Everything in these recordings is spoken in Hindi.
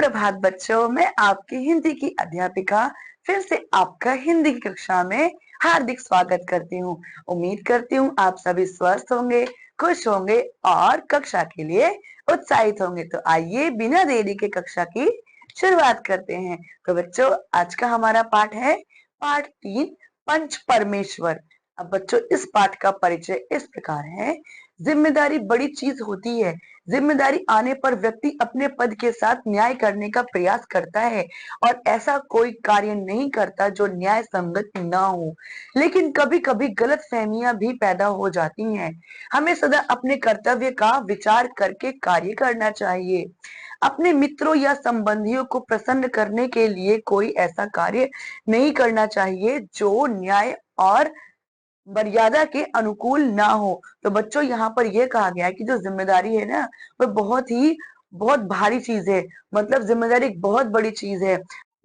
सुप्रभात बच्चों, मैं आपकी हिंदी की अध्यापिका फिर से आपका हिंदी की कक्षा में हार्दिक स्वागत करती हूँ। उम्मीद करती हूँ आप सभी स्वस्थ होंगे, खुश होंगे और कक्षा के लिए उत्साहित होंगे। तो आइए बिना देरी के कक्षा की शुरुआत करते हैं। तो बच्चों, आज का हमारा पाठ है पाठ 3, पंच परमेश्वर। अब बच्चों, इस पाठ का परिचय इस प्रकार है। जिम्मेदारी बड़ी चीज होती है। जिम्मेदारी आने पर व्यक्ति अपने पद के साथ न्याय करने का प्रयास करता है और ऐसा कोई कार्य नहीं करता जो न्याय संगत ना हो। लेकिन कभी कभी गलत फहमियां भी पैदा हो जाती हैं। हमें सदा अपने कर्तव्य का विचार करके कार्य करना चाहिए। अपने मित्रों या संबंधियों को प्रसन्न करने के लिए कोई ऐसा कार्य नहीं करना चाहिए जो न्याय और मर्यादा के अनुकूल ना हो। तो बच्चों, यहाँ पर यह कहा गया है कि जो जिम्मेदारी है ना, वो बहुत भारी चीज है। मतलब जिम्मेदारी एक बहुत बड़ी चीज है।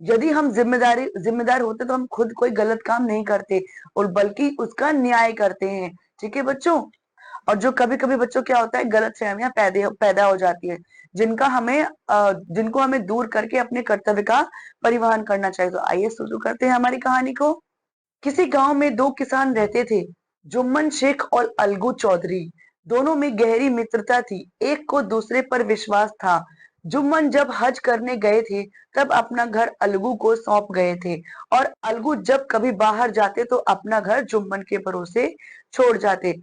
यदि हम जिम्मेदार होते तो हम खुद कोई गलत काम नहीं करते और बल्कि उसका न्याय करते हैं। ठीक है बच्चों। और जो कभी कभी बच्चों क्या होता है, गलत फहमियां पैदा हो जाती है, जिनको हमें दूर करके अपने कर्तव्य का परिवहन करना चाहिए। तो आइए शुरू करते हैं हमारी कहानी को। किसी गांव में दो किसान रहते थे, जुम्मन शेख और अलगू चौधरी। दोनों में गहरी मित्रता थी, एक को दूसरे पर विश्वास था। जुम्मन जब हज करने गए थे तब अपना घर अलगू को सौंप गए थे और अलगू जब कभी बाहर जाते तो अपना घर जुम्मन के भरोसे छोड़ जाते।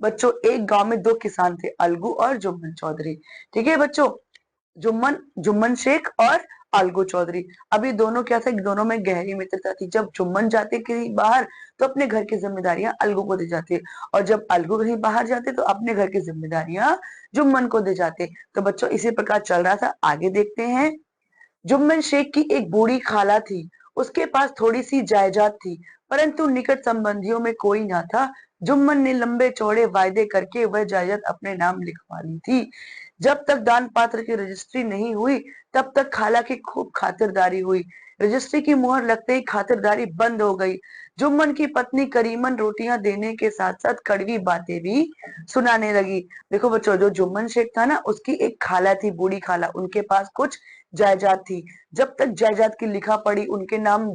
बच्चों, एक गांव में दो किसान थे, अलगू और जुम्मन चौधरी। ठीक है बच्चों। जुम्मन जुम्मन शेख और अलगू चौधरी। अभी दोनों क्या था, दोनों में गहरी मित्रता थी। जब जुम्मन जाते कहीं बाहर तो अपने घर की जिम्मेदारियां अलगू को दे जाते, और जब अलगू कहीं बाहर जाते तो अपने घर की जिम्मेदारियां जुम्मन को दे जाते। तो बच्चों, इसी प्रकार चल रहा था। आगे देखते हैं। जुम्मन शेख की एक बूढ़ी खाला थी। उसके पास थोड़ी सी जायदाद थी, परंतु निकट संबंधियों में कोई ना था। जुम्मन ने लंबे चौड़े वायदे करके वह जायदाद अपने नाम लिखवा ली थी। जब तक दान पात्र की रजिस्ट्री नहीं हुई तब तक खाला की खूब खातिरदारी हुई। रजिस्ट्री की मुहर लगते ही खातिरदारी बंद हो गई। जुम्मन की पत्नी करीमन रोटियां देने के साथ साथ कड़वी बातें भी सुनाने लगी। देखो बच्चों, जो जुम्मन शेख था ना, उसकी एक खाला थी, बूढ़ी खाला। उनके पास कुछ जायदाद थी। जब तक जायदाद की लिखा पड़ी उनके नाम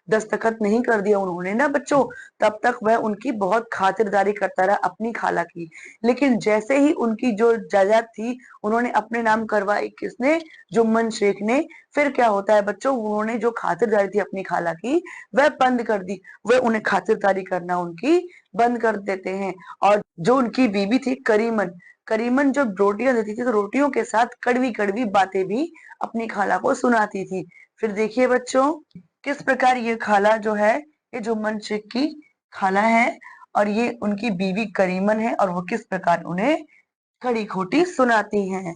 दस्तखत नहीं कर दिया उन्होंने ना बच्चों, तब तक वह उनकी बहुत खातिरदारी करता रहा, अपनी खाला की। लेकिन जैसे ही उनकी जो जायदाद थी उन्होंने अपने नाम करवाई, किसने? जुम्मन शेख ने। फिर क्या होता है बच्चों, उन्होंने जो खातिरदारी थी अपनी खाला की वह बंद कर दी। वह उन्हें खातिरदारी करना उनकी बंद कर देते हैं। और जो उनकी बीवी थी करीमन, करीमन जब रोटियां देती थी तो रोटियों के साथ कड़वी कड़वी बातें भी अपनी खाला को सुनाती थी। फिर देखिए बच्चों, किस प्रकार ये खाला जो है, ये जुम्मन शेख की खाला है और ये उनकी बीवी करीमन है, और वो किस प्रकार उन्हें खड़ी खोटी सुनाती हैं।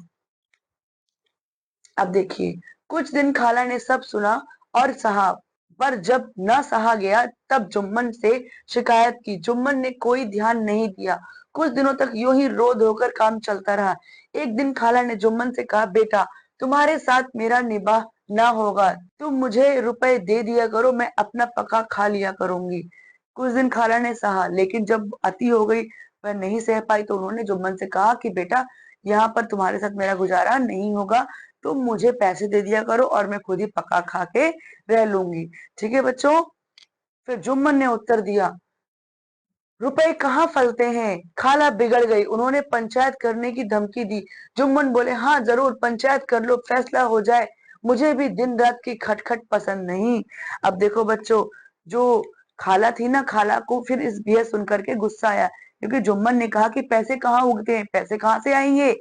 अब देखिए, कुछ दिन खाला ने सब सुना और सहा, पर जब न सहा गया तब जुम्मन से शिकायत की। जुम्मन ने कोई ध्यान नहीं दिया। कुछ दिनों तक यूं ही रो धोकर काम चलता रहा। एक दिन खाला ने जुम्मन से कहा, बेटा, तुम्हारे साथ मेरा निबाह ना होगा। तुम मुझे रुपए दे दिया करो, मैं अपना पका खा लिया करूंगी। कुछ दिन खाला ने सहा, लेकिन जब अति हो गई, वह नहीं सह पाई, तो उन्होंने जुम्मन से कहा कि बेटा, यहाँ पर तुम्हारे साथ मेरा गुजारा नहीं होगा। तुम मुझे पैसे दे दिया करो और मैं खुद ही पका खा के रह लूंगी। ठीक है बच्चों। फिर जुम्मन ने उत्तर दिया, रुपए कहाँ फलते हैं। खाला बिगड़ गई, उन्होंने पंचायत करने की धमकी दी। जुम्मन बोले, हाँ जरूर, पंचायत कर लो, फैसला हो जाए। मुझे भी दिन रात की खटखट पसंद नहीं। अब देखो बच्चों, जो खाला थी ना, खाला को फिर इस यह सुन करके गुस्सा आया, क्योंकि जुम्मन ने कहा कि पैसे कहाँ उगते हैं, पैसे कहाँ से आएंगे।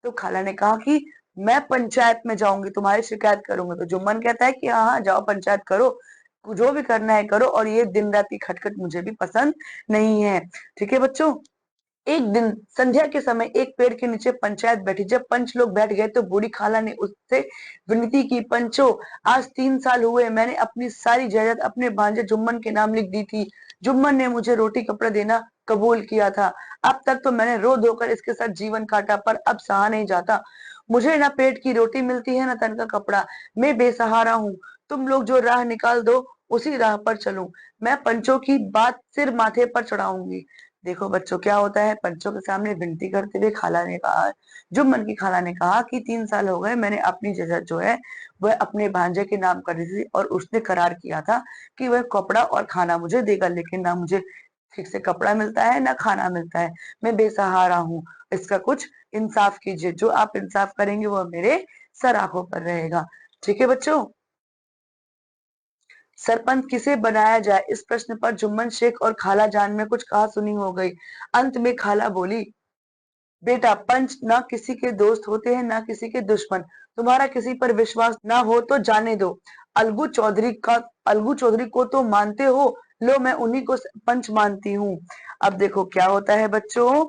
तो खाला ने कहा कि मैं पंचायत में जाऊंगी, तुम्हारी शिकायत करूंगा। तो जुम्मन कहता है कि हाँ हाँ जाओ, पंचायत करो, जो भी करना है करो, और ये दिन रात की खटखट मुझे भी पसंद नहीं है। ठीक है बच्चों। एक दिन संध्या के समय एक पेड़ के नीचे पंचायत बैठी। जब पंच लोग बैठ गए तो बूढ़ी खाला ने उससे विनती की, पंचो, आज 3 साल हुए मैंने अपनी सारी जायदाद अपने भांजे जुम्मन के नाम लिख दी थी। जुम्मन ने मुझे रोटी कपड़ा देना कबूल किया था। अब तक तो मैंने रो धोकर इसके साथ जीवन काटा, पर अब सहा नहीं जाता। मुझे ना पेट की रोटी मिलती है, ना तन का कपड़ा। मैं बेसहारा हूँ। तुम लोग जो राह निकाल दो उसी राह पर चलूं। मैं पंचों की बात सिर माथे पर चढ़ाऊंगी। देखो बच्चों, क्या होता है, पंचों के सामने विनती करते हुए खाला ने कहा, जुम्मन की खाला ने कहा कि 3 साल हो गए मैंने अपनी जगह जो है वह अपने भांजे के नाम कर दी थी, और उसने करार किया था कि वह कपड़ा और खाना मुझे देगा, लेकिन ना मुझे ठीक से कपड़ा मिलता है ना खाना मिलता है, मैं बेसहारा हूँ। इसका कुछ इंसाफ कीजिए, जो आप इंसाफ करेंगे वो मेरे सर आंखों पर रहेगा। ठीक है बच्चों। सरपंच किसे बनाया जाए, इस प्रश्न पर जुम्मन शेख और खाला जान में कुछ कहा सुनी हो गई। अंत में खाला बोली, बेटा, पंच ना किसी के दोस्त होते हैं ना किसी के दुश्मन। तुम्हारा किसी पर विश्वास ना हो तो जाने दो। अलगू चौधरी को तो मानते हो, लो मैं उन्हीं को पंच मानती हूँ। अब देखो क्या होता है बच्चों,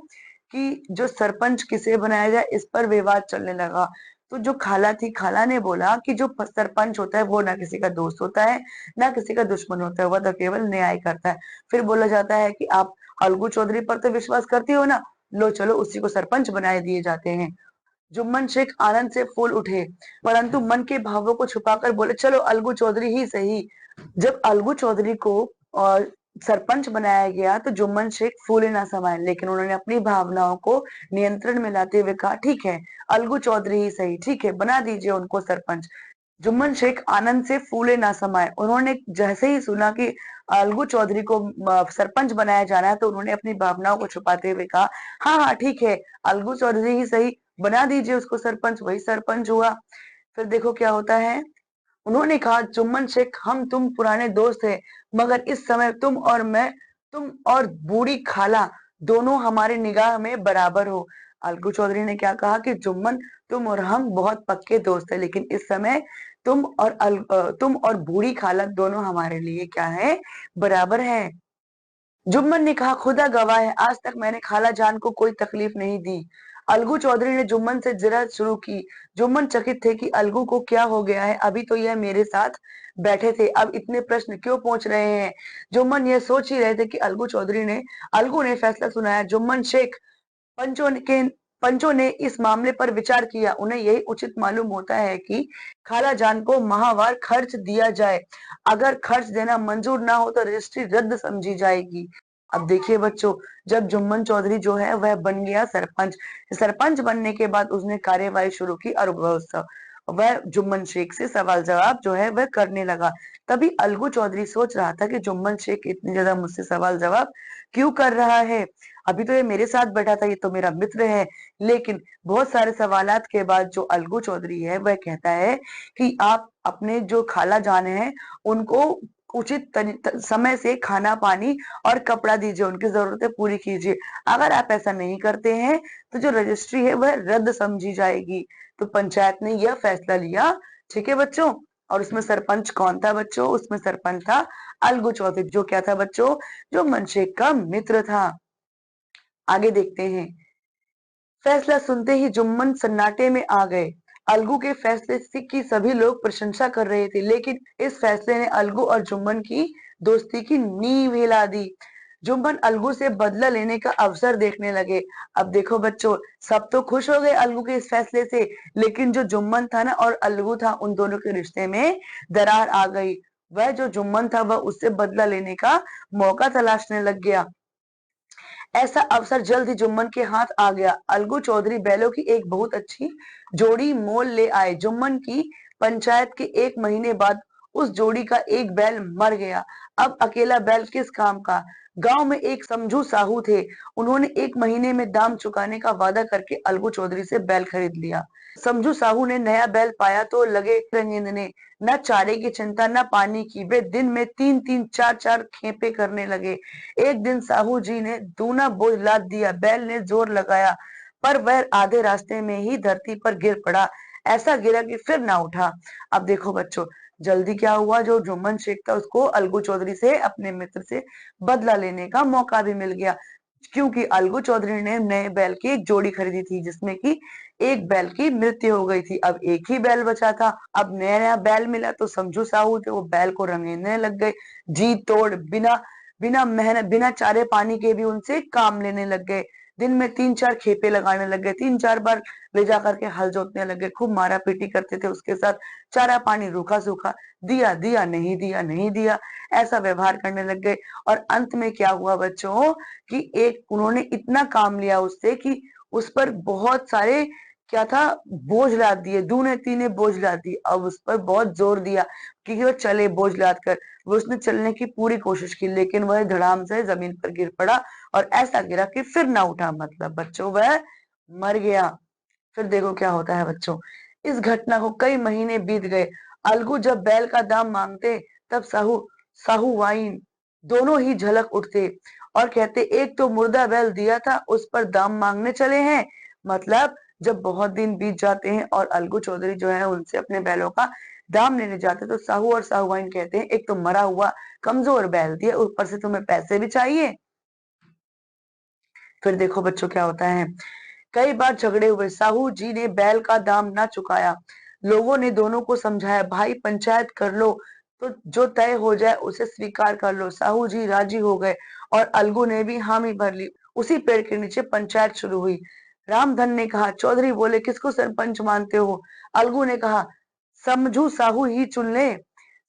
कि जो सरपंच किसे बनाया जाए इस पर विवाद चलने लगा। तो जो खाला थी, खाला ने बोला कि जो सरपंच होता है वो ना किसी का दोस्त होता है ना किसी का दुश्मन होता है, वह तो केवल न्याय करता है। फिर बोला जाता है कि आप अलगू चौधरी पर तो विश्वास करती हो ना, लो चलो उसी को सरपंच बनाए दिए जाते हैं। जुम्मन शेख आनंद से फूल उठे, परंतु मन के भावों को छुपाकर बोले, चलो अलगू चौधरी ही सही। जब अलगू चौधरी को और सरपंच बनाया गया तो जुम्मन शेख फूले ना समाये, लेकिन उन्होंने अपनी भावनाओं को नियंत्रण में लाते हुए कहा, ठीक है, अलगू चौधरी ही सही, ठीक है, बना दीजिए उनको सरपंच। जुम्मन शेख आनंद से फूले ना समाये। उन्होंने जैसे ही सुना कि अलगू चौधरी को सरपंच बनाया जाना है, तो उन्होंने अपनी भावनाओं को छुपाते हुए कहा, हाँ हाँ ठीक है, अलगू चौधरी ही सही, बना दीजिए उसको सरपंच। वही सरपंच हुआ। फिर देखो क्या होता है, उन्होंने कहा, जुम्मन शेख, हम तुम पुराने दोस्त हैं, मगर इस समय तुम और बूढ़ी खाला दोनों हमारी निगाह में बराबर हो। अलगू चौधरी ने क्या कहा कि जुम्मन, तुम और हम बहुत पक्के दोस्त हैं, लेकिन इस समय तुम और बूढ़ी खाला दोनों हमारे लिए क्या है, बराबर है। जुम्मन ने कहा, खुदा गवाह है, आज तक मैंने खाला जान को कोई तकलीफ नहीं दी। अलगू चौधरी ने जुम्मन से जिरह शुरू की। जुम्मन चकित थे कि अलगू को क्या हो गया है, अभी तो यह मेरे साथ बैठे थे, अब इतने प्रश्न क्यों पूछ रहे हैं। जुम्मन ये सोच ही रहे थे कि अलगू ने फैसला सुनाया, जुम्मन शेख, पंचों ने के पंचों ने इस मामले पर विचार किया। उन्हें यही उचित मालूम होता है कि खाला जान को माहवार खर्च दिया जाए। अगर खर्च देना मंजूर ना हो तो रजिस्ट्री रद्द समझी जाएगी। अब देखिए बच्चों, जब जुम्मन चौधरी जो है वह बन गया सरपंच, सरपंच बनने के बाद उसने कार्यवाही शुरू की, और वह जुम्मन शेख से सवाल जवाब जो है वह करने लगा। तभी अलगू चौधरी सोच रहा था कि जुम्मन शेख इतनी ज्यादा मुझसे सवाल जवाब क्यों कर रहा है, अभी तो ये मेरे साथ बैठा था, ये तो मेरा मित्र है। लेकिन बहुत सारे सवालात के बाद जो अलगू चौधरी है वह कहता है कि आप अपने जो खाला जान है उनको उचित समय से खाना पानी और कपड़ा दीजिए, उनकी जरूरतें पूरी कीजिए। अगर आप ऐसा नहीं करते हैं तो जो रजिस्ट्री है वह रद्द समझी जाएगी। तो पंचायत ने यह फैसला लिया। ठीक है बच्चों। और उसमें सरपंच कौन था बच्चों, उसमें सरपंच था अलगू चौधरी, जो क्या था बच्चों, जो मनशेख का मित्र था। आगे देखते हैं। फैसला सुनते ही जुम्मन सन्नाटे में आ गए। अलगू के फैसले से की सभी लोग प्रशंसा कर रहे थे, लेकिन इस फैसले ने अलगू और जुम्मन की दोस्ती की नींव हिला दी। जुम्मन अलगू से बदला लेने का अवसर देखने लगे। अब देखो बच्चों, सब तो खुश हो गए अलगू के इस फैसले से, लेकिन जो जुम्मन था ना और अलगू था, उन दोनों के रिश्ते में दरार आ गई। वह जो जुम्मन था वह उससे बदला लेने का मौका तलाशने लग गया। ऐसा अवसर जल्द ही जुम्मन के हाथ आ गया। अलगू चौधरी बैलों की एक बहुत अच्छी जोड़ी मोल ले आए। जुम्मन की पंचायत के 1 महीने बाद उस जोड़ी का एक बैल मर गया। अब अकेला बैल किस काम का। गांव में एक समझू साहू थे। उन्होंने 1 महीने में दाम चुकाने का वादा करके अलगू चौधरी से बैल खरीद लिया। समझू साहू ने नया बैल पाया तो लगे रंगीनने, न चारे की चिंता न पानी की। वे दिन में 3-3 4-4 खेपे करने लगे। एक दिन साहू जी ने दूना बोझ लाद दिया। बैल ने जोर लगाया, पर वह आधे रास्ते में ही धरती पर गिर पड़ा। ऐसा गिरा कि फिर ना उठा। अब देखो बच्चों, जल्दी क्या हुआ, जो जुम्मन शेख था उसको अलगू चौधरी से, अपने मित्र से बदला लेने का मौका भी मिल गया, क्योंकि अलगू चौधरी ने नए बैल की एक जोड़ी खरीदी थी, जिसमें कि एक बैल की मृत्यु हो गई थी। अब एक ही बैल बचा था। अब नया नया बैल मिला तो समझू साहू थे, वो बैल को रंगेने लग गए। जी तोड़, बिना बिना मेहनत, बिना चारे पानी के भी उनसे काम लेने लग गए। दिन में 3-4 खेपे लगाने लग गए, 3-4 बार ले जा करके हल जोतने लग गए, खूब मारा-पीटी करते थे उसके साथ, चारा पानी रूखा-सूखा, दिया, दिया, नहीं दिया, नहीं दिया, ऐसा व्यवहार करने लग गए। और अंत में क्या हुआ बच्चों कि एक उन्होंने इतना काम लिया उससे कि उस पर बहुत सारे क्या था बोझ लाद दिए, दूने-तीने बोझ लाद दिए। अब उस पर बहुत जोर दिया कि वो चले बोझ लाद कर। वो उसने चलने की पूरी कोशिश की लेकिन वह धड़ाम से जमीन पर गिर पड़ा और ऐसा गिरा कि फिर ना उठा, मतलब बच्चों वह मर गया। फिर देखो क्या होता है बच्चों, इस घटना को कई महीने बीत गए। अलगू जब बैल का दाम मांगते तब साहू साहू वाइन दोनों ही झलक उठते और कहते एक तो मुर्दा बैल दिया था उस पर दाम मांगने चले हैं। मतलब जब बहुत दिन बीत जाते हैं और अलगू चौधरी जो है उनसे अपने बैलों का दाम लेने जाते हैं तो साहू और साहूवाइन कहते हैं एक तो मरा हुआ कमजोर बैल दिया ऊपर से तुम्हें पैसे भी चाहिए। फिर देखो बच्चों क्या होता है, कई बार झगड़े हुए, साहू जी ने बैल का दाम ना चुकाया। लोगों ने दोनों को समझाया, भाई पंचायत कर लो तो जो तय हो जाए उसे स्वीकार कर लो। साहू जी राजी हो गए और अलगू ने भी हामी भर ली। उसी पेड़ के नीचे पंचायत शुरू हुई। रामधन ने कहा, चौधरी बोले किसको सरपंच मानते हो? अलगू ने कहा, समझू साहू ही चुन ले।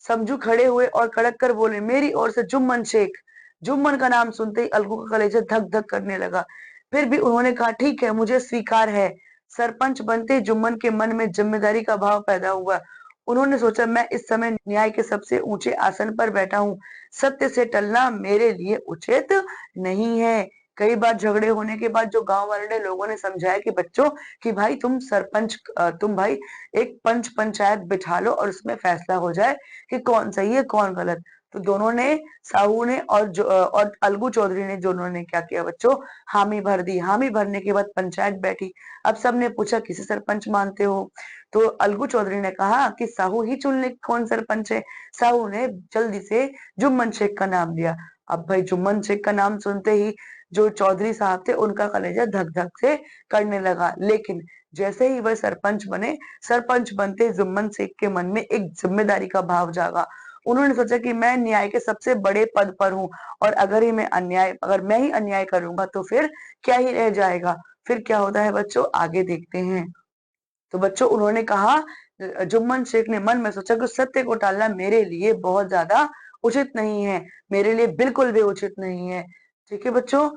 समझू खड़े हुए और कड़क कर बोले, मेरी ओर से जुम्मन शेख। जुम्मन का नाम सुनते ही अलगू का कलेजा धक धक करने लगा। फिर भी उन्होंने कहा, ठीक है मुझे स्वीकार है। सरपंच बनते ही जुम्मन के मन में जिम्मेदारी का भाव पैदा हुआ। उन्होंने सोचा, मैं इस समय न्याय के सबसे ऊंचे आसन पर बैठा हूँ, सत्य से टलना मेरे लिए उचित नहीं है। कई बार झगड़े होने के बाद जो गांव वाले ने लोगों ने समझाया कि बच्चों कि भाई तुम सरपंच तुम भाई एक पंचायत बिठा लो और उसमें फैसला हो जाए कि कौन सही है कौन गलत। तो दोनों ने, साहू ने और अलगू चौधरी ने, दोनों ने क्या किया बच्चों, हामी भर दी। हामी भरने के बाद पंचायत बैठी। अब सबने पूछा किसे सरपंच मानते हो? तो अलगू चौधरी ने कहा कि साहू ही चुन ले कौन सरपंच है। साहू ने जल्दी से जुम्मन शेख का नाम लिया। अब भाई जुम्मन शेख का नाम सुनते ही जो चौधरी साहब थे उनका कलेजा धक धक से करने लगा। लेकिन जैसे ही वह सरपंच बने, सरपंच बनते जुम्मन शेख के मन में एक जिम्मेदारी का भाव जागा। उन्होंने सोचा कि मैं न्याय के सबसे बड़े पद पर हूँ और अगर मैं ही अन्याय करूंगा तो फिर क्या ही रह जाएगा। फिर क्या होता है बच्चों, आगे देखते हैं। तो बच्चों उन्होंने कहा, जुम्मन शेख ने मन में सोचा कि सत्य को टालना मेरे लिए बहुत ज्यादा उचित नहीं है, मेरे लिए बिल्कुल भी उचित नहीं है। ठीक है बच्चों,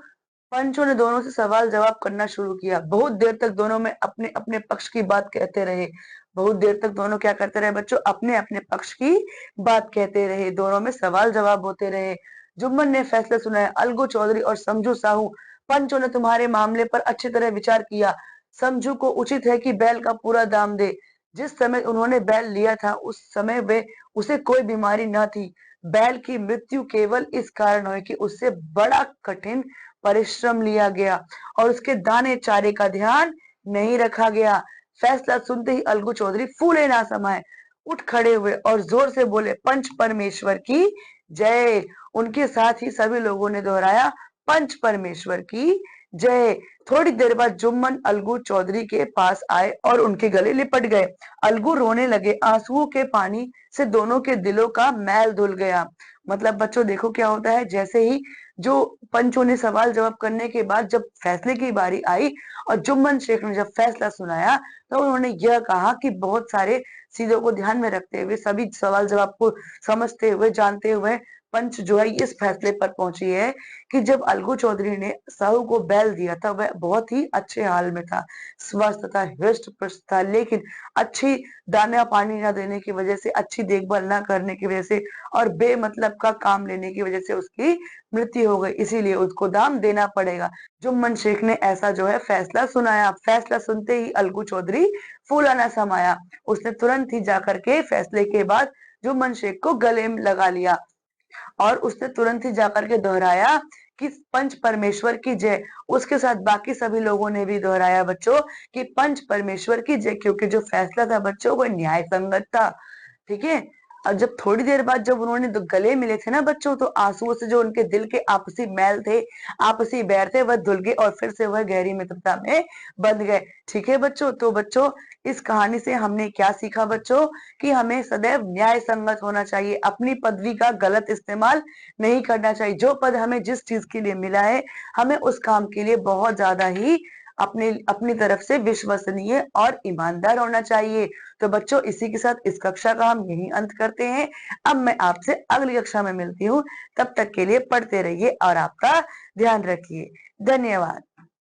पंचों ने दोनों से सवाल जवाब करना शुरू किया। बहुत देर तक दोनों में अपने अपने पक्ष की बात कहते रहे। बहुत देर तक दोनों क्या करते रहे बच्चों, अपने अपने पक्ष की बात कहते रहे। दोनों में सवाल जवाब होते रहे। जुम्मन ने फैसला सुनाया, अलगू चौधरी और समझू साहू, पंचों ने तुम्हारे मामले पर अच्छी तरह विचार किया। समझू को उचित है कि बैल का पूरा दाम दे। जिस समय उन्होंने बैल लिया था उस समय वे उसे कोई बीमारी न थी। बैल की मृत्यु केवल इस कारण हुई कि उससे बड़ा कठिन परिश्रम लिया गया और उसके दाने चारे का ध्यान नहीं रखा गया। फैसला सुनते ही अलगू चौधरी फूले ना समाये, उठ खड़े हुए और जोर से बोले, पंच परमेश्वर की जय। उनके साथ ही सभी लोगों ने दोहराया, पंच परमेश्वर की जय। थोड़ी देर बाद जुम्मन अलगू चौधरी के पास आए और उनके गले लिपट गए। अलगू रोने लगे, आंसुओं के पानी से दोनों के दिलों का मैल धुल गया। मतलब बच्चों देखो क्या होता है, जैसे ही जो पंचों ने सवाल जवाब करने के बाद जब फैसले की बारी आई और जुम्मन शेख ने जब फैसला सुनाया तो उन्होंने यह कहा कि बहुत सारे चीजों को ध्यान में रखते हुए, सभी सवाल जवाब को समझते हुए, जानते हुए पंच जो है इस फैसले पर पहुंची है कि जब अलगू चौधरी ने साहू को बैल दिया था वह बहुत ही अच्छे हाल में था, स्वस्थ था, हृष्ट पुष्ट था, लेकिन अच्छी दाना पानी ना देने की वजह से, अच्छी देखभाल ना करने की वजह से और बेमतलब का काम लेने की वजह से उसकी मृत्यु हो गई, इसीलिए उसको दाम देना पड़ेगा। जुम्मन शेख ने ऐसा जो है फैसला सुनाया। फैसला सुनते ही अलगू चौधरी फूला न समाया। उसने तुरंत ही जाकर के फैसले के बाद जुम्मन शेख को गले में लगा लिया और उसने तुरंत ही जाकर के दोहराया कि पंच परमेश्वर की जय। उसके साथ बाकी सभी लोगों ने भी दोहराया बच्चों कि पंच परमेश्वर की जय, क्योंकि जो फैसला था बच्चों वो न्याय संगत था। ठीक है, और जब थोड़ी देर बाद जब उन्होंने गले मिले थे ना बच्चों, तो आंसुओं से जो उनके दिल के आपसी मैल थे, आपसी बैर थे, वह धुल गए और फिर से वह गहरी मित्रता में बंध गए। ठीक है बच्चों, तो बच्चों इस कहानी से हमने क्या सीखा बच्चों, कि हमें सदैव न्याय संगत होना चाहिए, अपनी पदवी का गलत इस्तेमाल नहीं करना चाहिए। जो पद हमें जिस चीज के लिए मिला है, हमें उस काम के लिए बहुत ज्यादा ही अपने अपनी तरफ से विश्वसनीय और ईमानदार होना चाहिए। तो बच्चों इसी के साथ इस कक्षा का हम यही अंत करते हैं। अब मैं आपसे अगली कक्षा में मिलती हूँ। तब तक के लिए पढ़ते रहिए और आपका ध्यान रखिए। धन्यवाद।